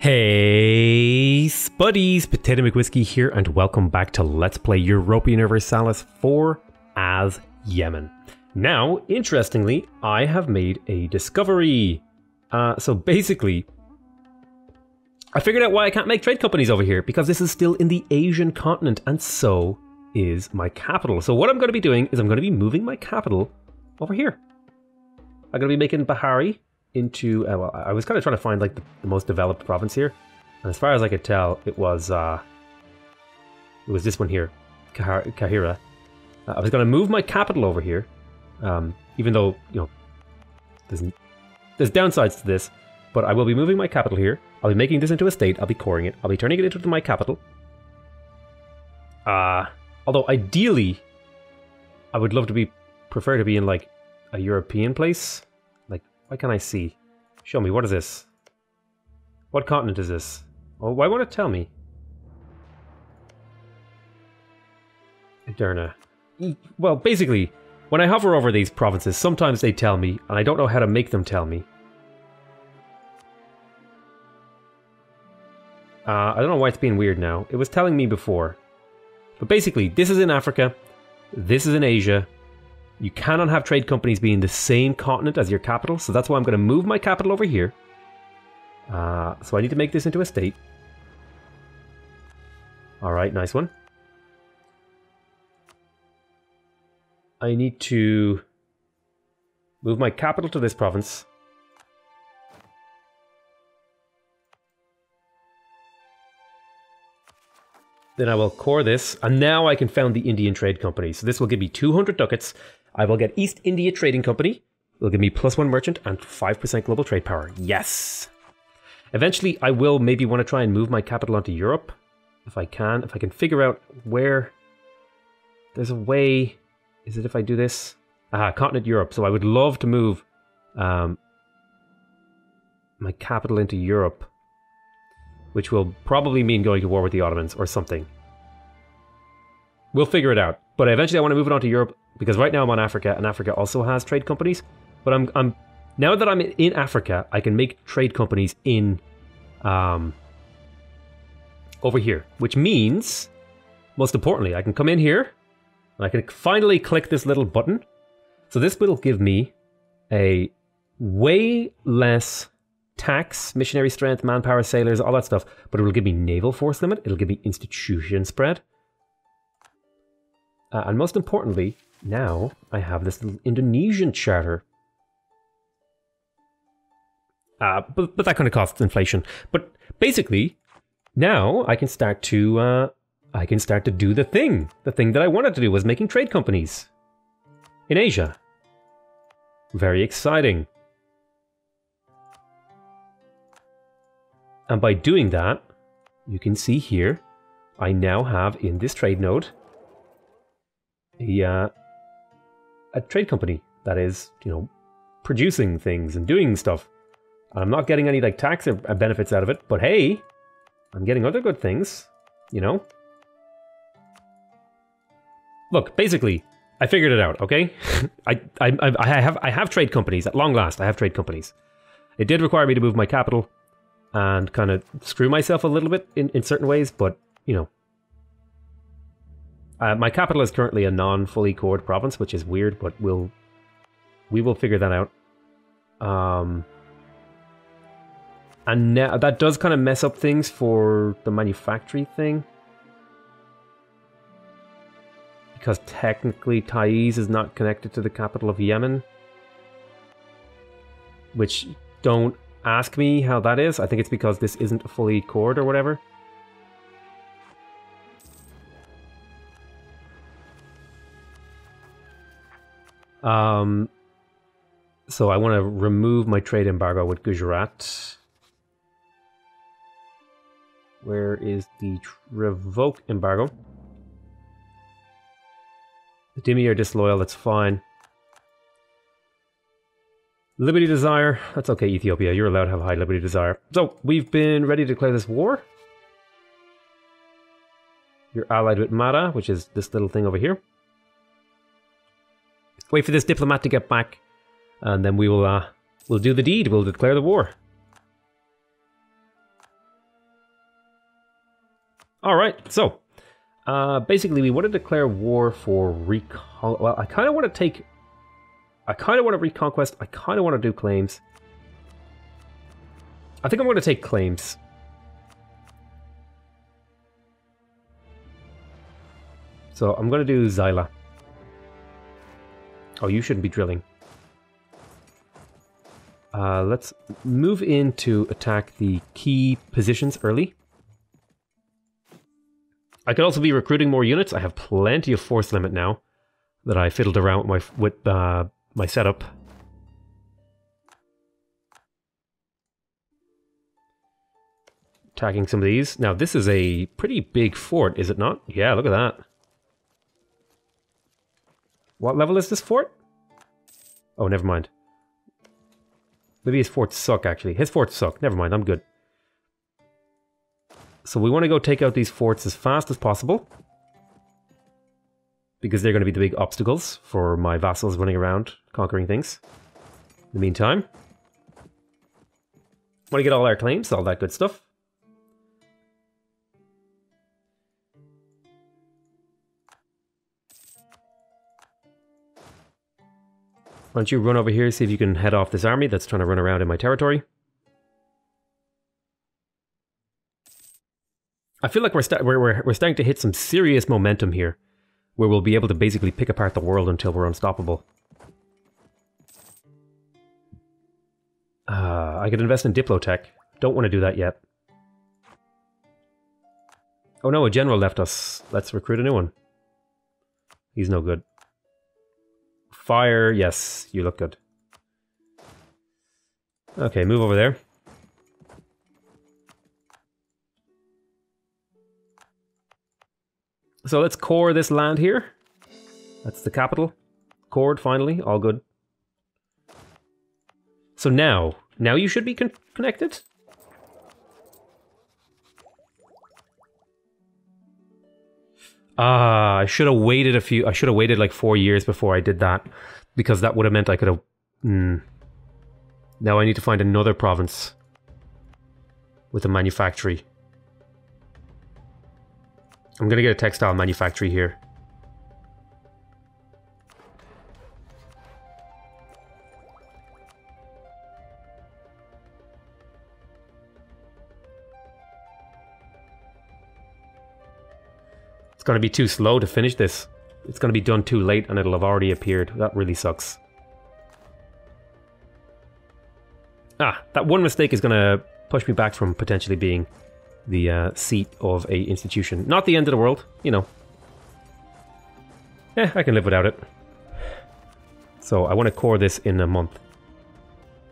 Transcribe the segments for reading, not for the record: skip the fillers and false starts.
Hey spuddies, PotatoMcWhiskey here and welcome back to Let's Play Europa Universalis 4 as Yemen. Now, interestingly, I have made a discovery. So basically, I figured out why I can't make trade companies over here, because this is still in the Asian continent and so is my capital. So what I'm going to be doing is I'm going to be moving my capital over here. I'm going to be making Bahari into, well, I was kind of trying to find like the most developed province here, and as far as I could tell, it was this one here, Kahira. I was going to move my capital over here, even though, you know, there's downsides to this, but I will be moving my capital here. I'll be making this into a state. I'll be coring it. I'll be turning it into my capital. Although ideally, I would love to prefer to be in like a European place. Why can't I see? Show me, what is this? What continent is this? Oh, why won't it tell me? Edirna. Well, basically, when I hover over these provinces, sometimes they tell me, and I don't know how to make them tell me. I don't know why it's being weird now. It was telling me before. But basically, this is in Africa, this is in Asia. You cannot have trade companies be in the same continent as your capital, so that's why I'm going to move my capital over here. So I need to make this into a state. Alright, nice one. I need to move my capital to this province. Then I will core this, and now I can found the Indian Trade Company. So this will give me 200 ducats. I will get East India Trading Company. It'll give me +1 merchant and 5% global trade power. Yes! Eventually, I will maybe want to try and move my capital onto Europe. If I can figure out where... There's a way... Is it if I do this? Continent Europe. So I would love to move my capital into Europe, which will probably mean going to war with the Ottomans or something. We'll figure it out. But eventually I want to move it on to Europe, because right now I'm on Africa, and Africa also has trade companies. But I'm now that I'm in Africa, I can make trade companies in over here, which means, most importantly, I can come in here and I can finally click this little button. So this will give me a way less tax, missionary strength, manpower, sailors, all that stuff, but it will give me naval force limit, it'll give me institution spread. And most importantly, now I have this little Indonesian charter. But that kind of costs inflation. But basically, now I can start to do the thing. The thing that I wanted to do was making trade companies in Asia. Very exciting. And by doing that, you can see here, I now have in this trade node a trade company that is, you know, producing things and doing stuff. I'm not getting any like tax or benefits out of it, but hey, I'm getting other good things, you know. Look, basically, I figured it out. Okay, I have trade companies at long last. I have trade companies. It did require me to move my capital and kind of screw myself a little bit in certain ways, but, you know. My capital is currently a non-fully cored province, which is weird, but we will figure that out. And now, that does kind of mess up things for the manufacturing thing. Because technically Taiz is not connected to the capital of Yemen. Which, don't ask me how that is. I think it's because this isn't fully cored or whatever. So I want to remove my trade embargo with Gujarat. Where is the revoke embargo? The Dhimmi are disloyal, that's fine. Liberty desire, that's okay, Ethiopia, you're allowed to have high liberty desire. So, we've been ready to declare this war. You're allied with Mara, which is this little thing over here. Wait for this diplomat to get back, and then we'll do the deed. We'll declare the war. All right, so basically we want to declare war for recon. Well, I kind of want to reconquest. I kind of want to do claims. I think I'm going to take claims. So I'm going to do Zyla. Oh, you shouldn't be drilling. Let's move in to attack the key positions early. I could also be recruiting more units. I have plenty of force limit now that I fiddled around with my setup. Attacking some of these. Now, this is a pretty big fort, is it not? Yeah, look at that. What level is this fort? Oh, never mind. Maybe his forts suck, actually. His forts suck. Never mind, I'm good. So we want to go take out these forts as fast as possible. Because they're going to be the big obstacles for my vassals running around, conquering things. In the meantime, want to get all our claims, all that good stuff. Why don't you run over here, see if you can head off this army that's trying to run around in my territory. I feel like we're starting to hit some serious momentum here, where we'll be able to basically pick apart the world until we're unstoppable. I could invest in Diplotech. Don't want to do that yet. Oh no, a general left us. Let's recruit a new one. He's no good. Fire, yes, you look good. Okay, move over there. So let's core this land here. That's the capital. Cored, finally, all good. So now you should be connected. I should have waited I should have waited like 4 years before I did that, because that would have meant I could have... Now I need to find another province with a manufactory. I'm gonna get a textile manufactory here. It's gonna be too slow to finish this. It's gonna be done too late and it'll have already appeared. That really sucks. That one mistake is gonna push me back from potentially being the seat of a institution. Not the end of the world, you know. I can live without it. So I want to core this in a month.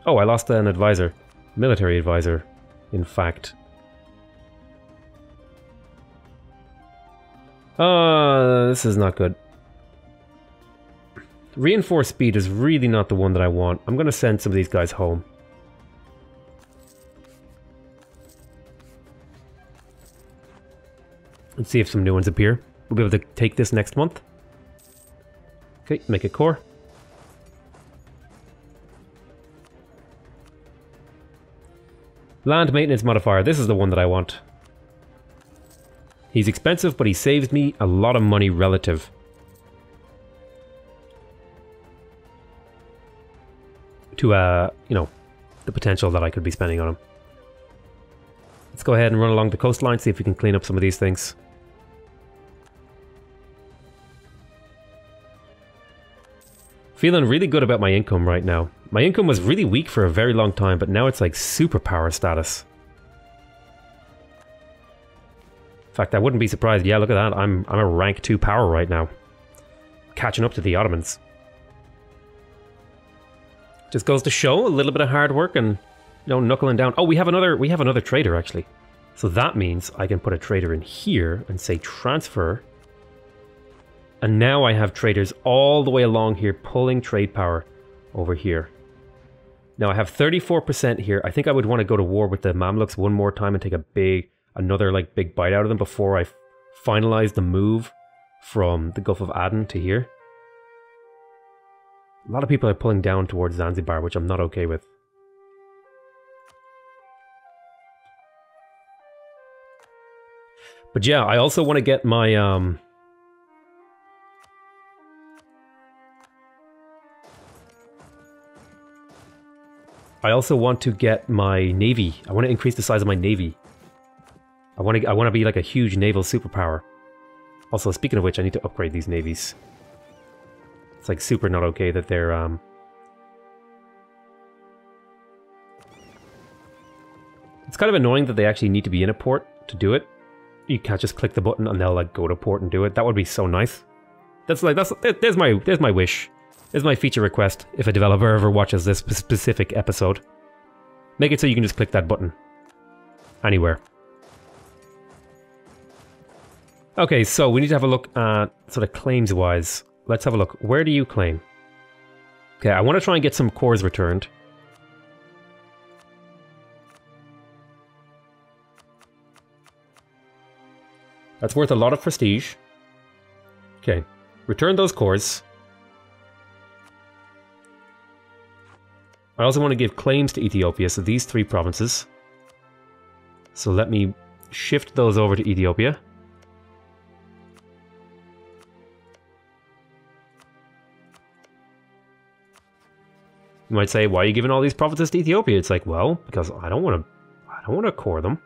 Oh, I lost an advisor. Military advisor, in fact. This is not good. Reinforced speed is really not the one that I want. I'm going to send some of these guys home. Let's see if some new ones appear. We'll be able to take this next month. Okay, make it core. Land maintenance modifier. This is the one that I want. He's expensive, but he saves me a lot of money relative to, you know, the potential that I could be spending on him. Let's go ahead and run along the coastline, see if we can clean up some of these things. Feeling really good about my income right now. My income was really weak for a very long time, but now it's like superpower status. In fact, I wouldn't be surprised. Yeah, look at that. I'm a rank 2 power right now. Catching up to the Ottomans. Just goes to show a little bit of hard work and, you know, knuckling down. Oh, we have another trader actually. So that means I can put a trader in here and say transfer. And now I have traders all the way along here pulling trade power over here. Now I have 34% here. I think I would want to go to war with the Mamluks one more time and take another like big bite out of them before I finalize the move from the Gulf of Aden to here. A lot of people are pulling down towards Zanzibar, which I'm not okay with. But yeah, I also want to get my I also want to get my navy. I want to increase the size of my navy. I want to be like a huge naval superpower. Also, speaking of which, I need to upgrade these navies. It's like super not okay that they're It's kind of annoying that they actually need to be in a port to do it. You can't just click the button and they'll like go to port and do it. That would be so nice. There's my wish. There's my feature request if a developer ever watches this specific episode. Make it so you can just click that button. Anywhere. Okay, so we need to have a look at sort of claims-wise. Let's have a look. Where do you claim? Okay, I want to try and get some cores returned. That's worth a lot of prestige. Okay, return those cores. I also want to give claims to Ethiopia, so these 3 provinces. So let me shift those over to Ethiopia. You might say, why are you giving all these provinces to Ethiopia? It's like, well, because I don't want to core them.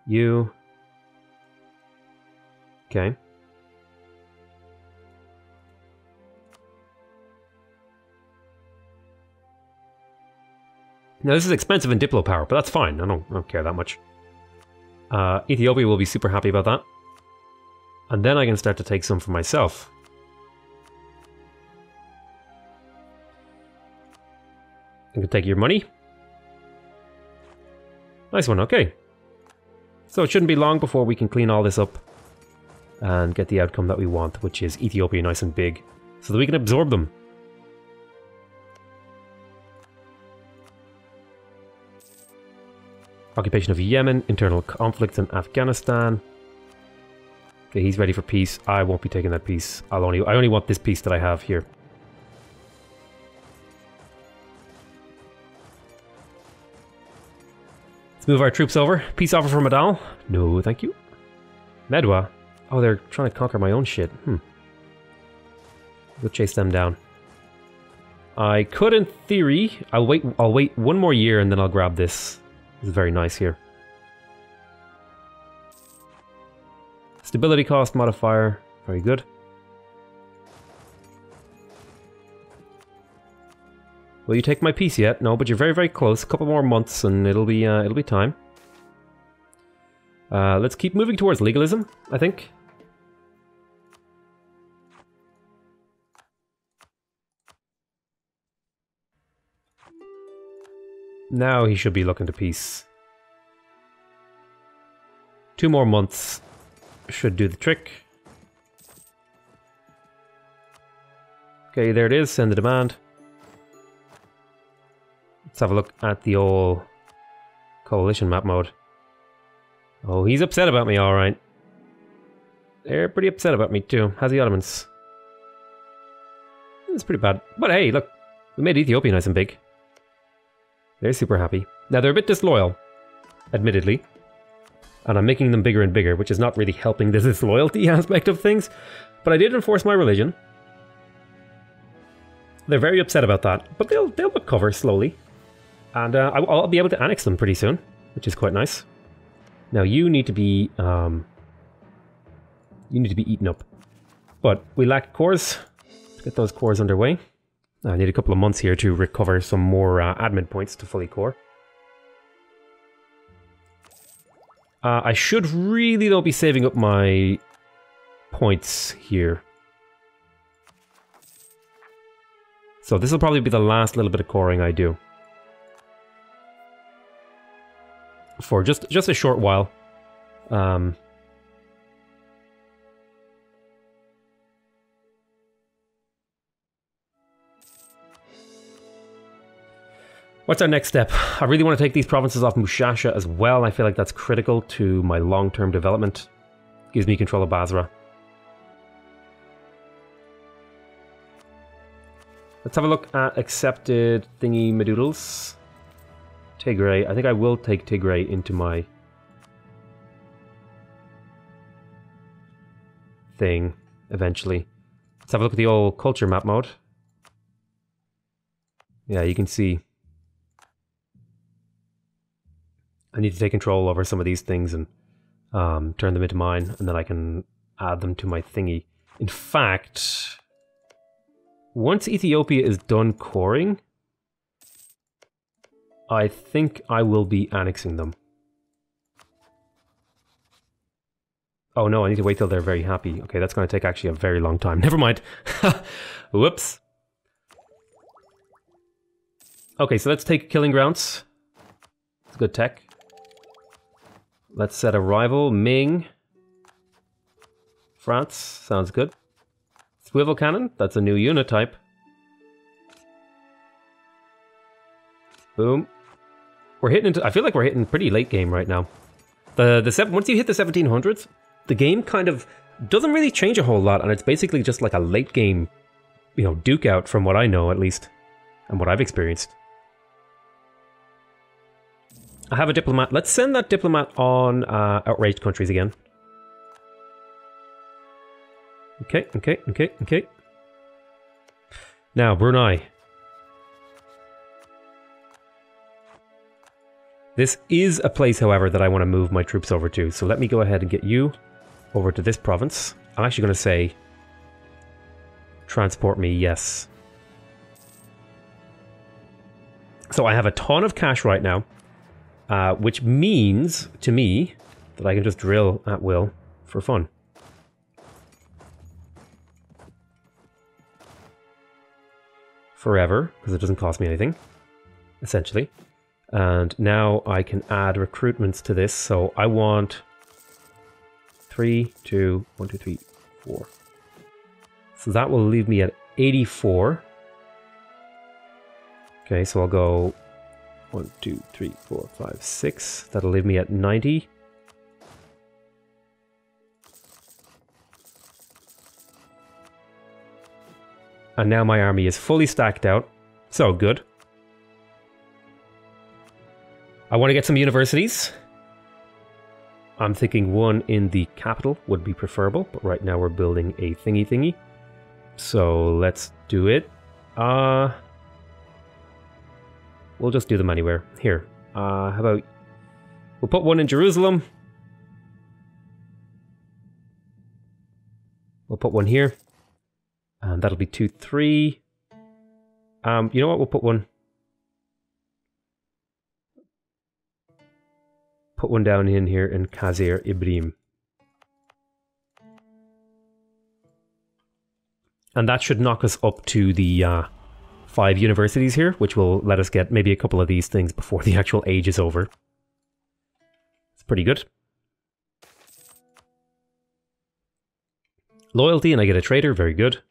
You. Okay. Now this is expensive in Diplo power, but that's fine. I don't care that much. Ethiopia will be super happy about that. And then I can start to take some for myself. I can take your money. Nice one, okay. So it shouldn't be long before we can clean all this up and get the outcome that we want, which is Ethiopia nice and big, so that we can absorb them. Occupation of Yemen, internal conflict in Afghanistan. Okay, he's ready for peace. I won't be taking that peace. I only want this piece that I have here. Let's move our troops over. Peace offer from Adal? No, thank you. Medwa? Oh, they're trying to conquer my own shit. Go chase them down. I could, in theory. I'll wait 1 more year and then I'll grab this. This is very nice here. Stability cost modifier. Very good. Will you take my piece yet? No, but you're very, very close. A couple more months and it'll be time. Let's keep moving towards legalism, I think. Now he should be looking to peace. 2 more months should do the trick. Okay, there it is. Send the demand. Let's have a look at the old coalition map mode. Oh, he's upset about me, alright. They're pretty upset about me too. How's the Ottomans? It's pretty bad. But hey, look. We made Ethiopia nice and big. They're super happy. Now, they're a bit disloyal, admittedly. And I'm making them bigger and bigger, which is not really helping the disloyalty aspect of things. But I did enforce my religion. They're very upset about that, but they'll recover slowly. And I'll be able to annex them pretty soon, which is quite nice. Now, you need to be eaten up. But we lack cores. Let's get those cores underway. I need a couple of months here to recover some more admin points to fully core. I should really, though, be saving up my points here. So this will probably be the last little bit of coring I do. For just a short while. What's our next step? I really want to take these provinces off Mushasha as well. I feel like that's critical to my long-term development. Gives me control of Basra. Let's have a look at accepted thingy madoodles. Tigray. I think I will take Tigray into my thing eventually. Let's have a look at the old culture map mode. Yeah, you can see I need to take control over some of these things and turn them into mine, and then I can add them to my thingy. In fact, once Ethiopia is done coring, I think I will be annexing them. Oh no, I need to wait till they're very happy. Okay, that's going to take actually a very long time. Never mind. Whoops. Okay, so let's take Killing Grounds. It's good tech. Let's set a rival. Ming. France. Sounds good. Swivel Cannon. That's a new unit type. Boom. We're hitting into... I feel like we're hitting pretty late game right now. Once you hit the 1700s, the game kind of doesn't really change a whole lot, and it's basically just like a late game, you know, duke out from what I know at least, and what I've experienced. I have a diplomat. Let's send that diplomat on outraged countries again. Okay. Now, Brunei. This is a place, however, that I want to move my troops over to. So let me go ahead and get you over to this province. I'm actually going to say, transport me, yes. So I have a ton of cash right now, which means to me that I can just drill at will for fun. Forever, because it doesn't cost me anything, essentially. And now I can add recruitments to this. So I want 3, 2, 1, 2, 3, 4. So that will leave me at 84. Okay, so I'll go 1, 2, 3, 4, 5, 6. That'll leave me at 90. And now my army is fully stacked out. So good. I want to get some universities. I'm thinking one in the capital would be preferable, but right now we're building a thingy. So let's do it. We'll just do them anywhere. Here, how about we'll put one in Jerusalem. We'll put one here. And that'll be 2, 3. You know what? We'll put one. Put one down in here in Kazir Ibrahim. And that should knock us up to the 5 universities here, which will let us get maybe a couple of these things before the actual age is over. It's pretty good. Loyalty, and I get a trader. Very good.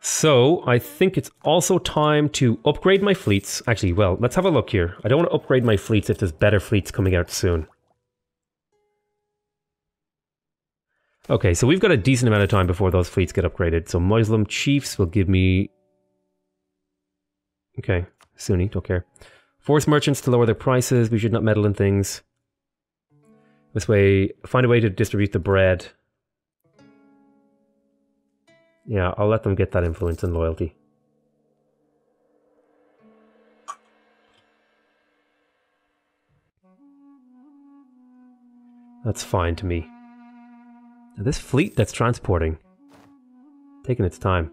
So, I think it's also time to upgrade my fleets. Actually, well, let's have a look here. I don't want to upgrade my fleets if there's better fleets coming out soon. Okay, so we've got a decent amount of time before those fleets get upgraded. So Muslim chiefs will give me... Okay, Sunni, don't care. Force merchants to lower their prices. We should not meddle in things. This way, find a way to distribute the bread. Yeah, I'll let them get that influence and loyalty. That's fine to me. Now this fleet that's transporting, taking its time.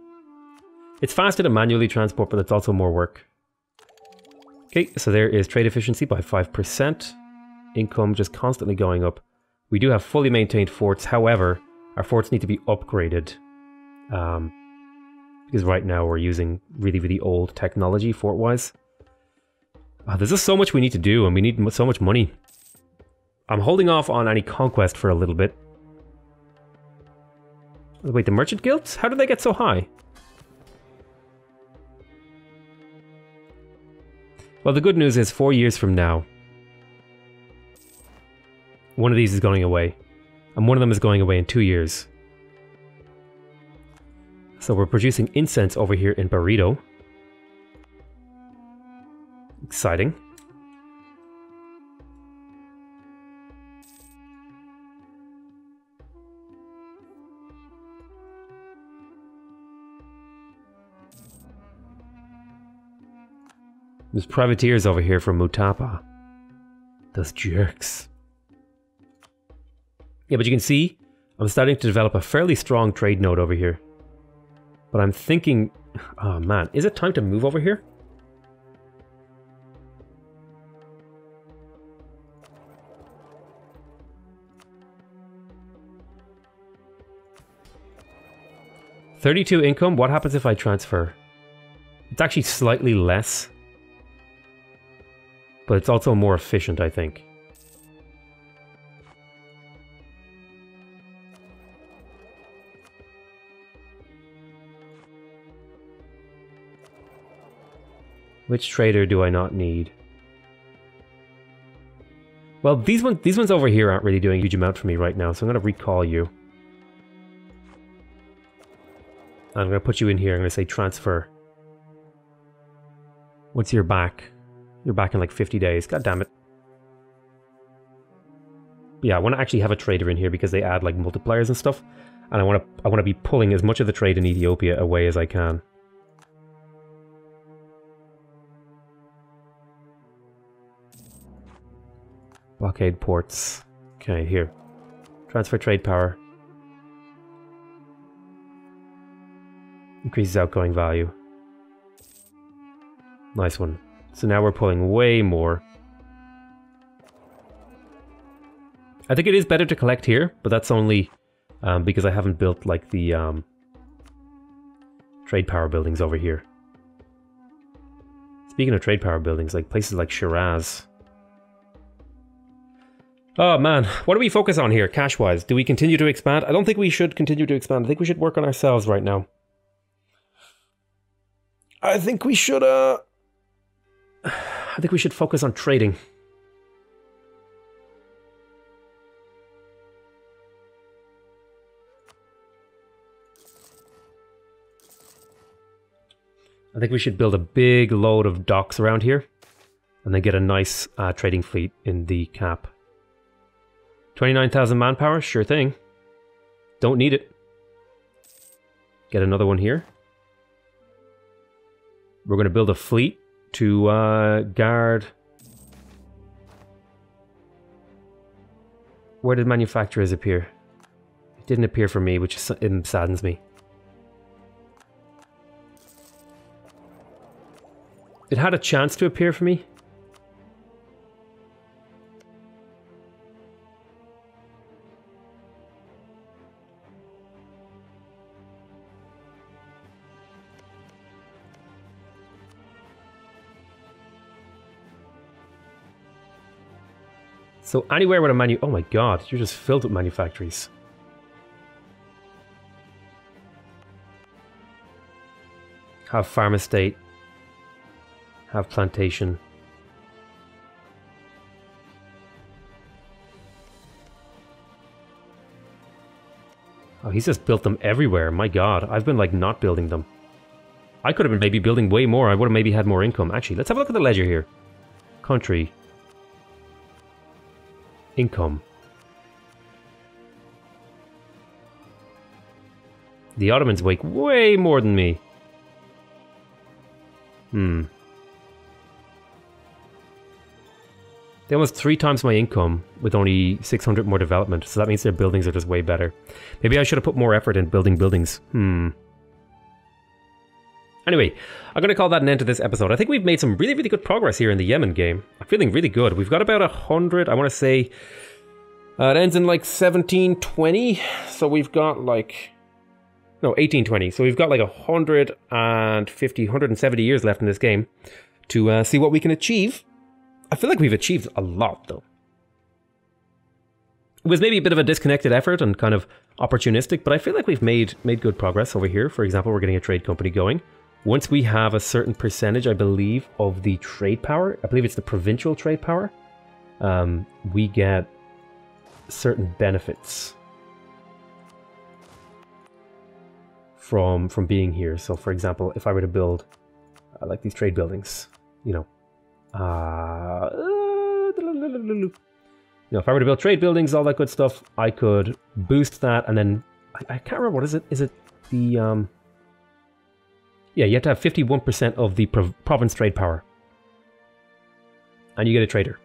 It's faster to manually transport, but it's also more work. Okay, so there is trade efficiency by 5%. Income just constantly going up. We do have fully maintained forts, however, our forts need to be upgraded. Because right now we're using really old technology fort-wise. There's just so much we need to do, and we need so much money. I'm holding off on any conquest for a little bit. Wait, the merchant guilds? How did they get so high? Well, the good news is 4 years from now, one of these is going away. And one of them is going away in 2 years. So we're producing incense over here in Burrito. Exciting. There's privateers over here from Mutapa. Those jerks. Yeah, but you can see I'm starting to develop a fairly strong trade node over here. But I'm thinking, oh man, is it time to move over here? $32 income, what happens if I transfer? It's actually slightly less. But it's also more efficient, I think. Which trader do I not need? Well, these ones over here aren't really doing a huge amount for me right now, so I'm going to recall you. I'm going to put you in here. I'm going to say transfer. Once you're back. You're back in like 50 days. God damn it. Yeah, I want to actually have a trader in here because they add like multipliers and stuff. And I want to be pulling as much of the trade in Ethiopia away as I can. Blockade ports. Okay, here. Transfer trade power. Increases outgoing value. Nice one. So now we're pulling way more. I think it is better to collect here, but that's only because I haven't built like the trade power buildings over here. Speaking of trade power buildings, like places like Shiraz. Oh man, what do we focus on here cash-wise? Do we continue to expand? I don't think we should continue to expand. I think we should work on ourselves right now. I think we should focus on trading. I think we should build a big load of docks around here and then get a nice trading fleet in the cap. 29,000 manpower, sure thing. Don't need it. Get another one here. We're going to build a fleet to guard. Where did manufacturers appear? It didn't appear for me, which saddens me. It had a chance to appear for me. So anywhere with a oh my god, you're just filled with manufactories. Have farm estate. Have plantation. Oh, he's just built them everywhere. My god, I've been like not building them. I could have been maybe building way more. I would have maybe had more income. Actually, let's have a look at the ledger here. Country. Income. The Ottomans make way more than me. They almost 3 times my income with only 600 more development, so that means their buildings are just way better. Maybe I should have put more effort in building buildings. Anyway, I'm going to call that an end to this episode. I think we've made some really, really good progress here in the Yemen game. I'm feeling really good. We've got about 100, I want to say, it ends in like 1720, so we've got like, no, 1820. So we've got like 150, 170 years left in this game to see what we can achieve. I feel like we've achieved a lot, though. It was maybe a bit of a disconnected effort and kind of opportunistic, but I feel like we've made good progress over here. For example, we're getting a trade company going. Once we have a certain percentage, I believe, of the trade power, I believe it's the provincial trade power, we get certain benefits from being here. So, for example, if I were to build like these trade buildings, you know, If I were to build trade buildings, all that good stuff, I could boost that, and then I can't remember, what is it? Is it the yeah, you have to have 51% of the province trade power, and you get a trader.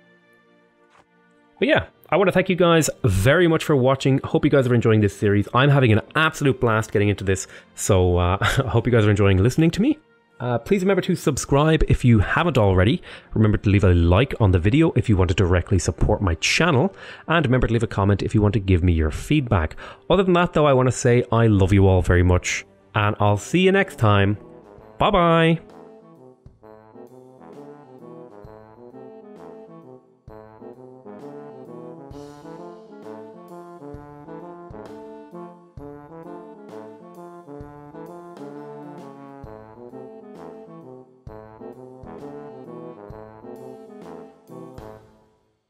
But yeah, I want to thank you guys very much for watching. Hope you guys are enjoying this series. I'm having an absolute blast getting into this, so I hope you guys are enjoying listening to me. Please remember to subscribe if you haven't already. Remember to leave a like on the video if you want to directly support my channel. And remember to leave a comment if you want to give me your feedback. Other than that though, I want to say I love you all very much. And I'll see you next time. Bye bye.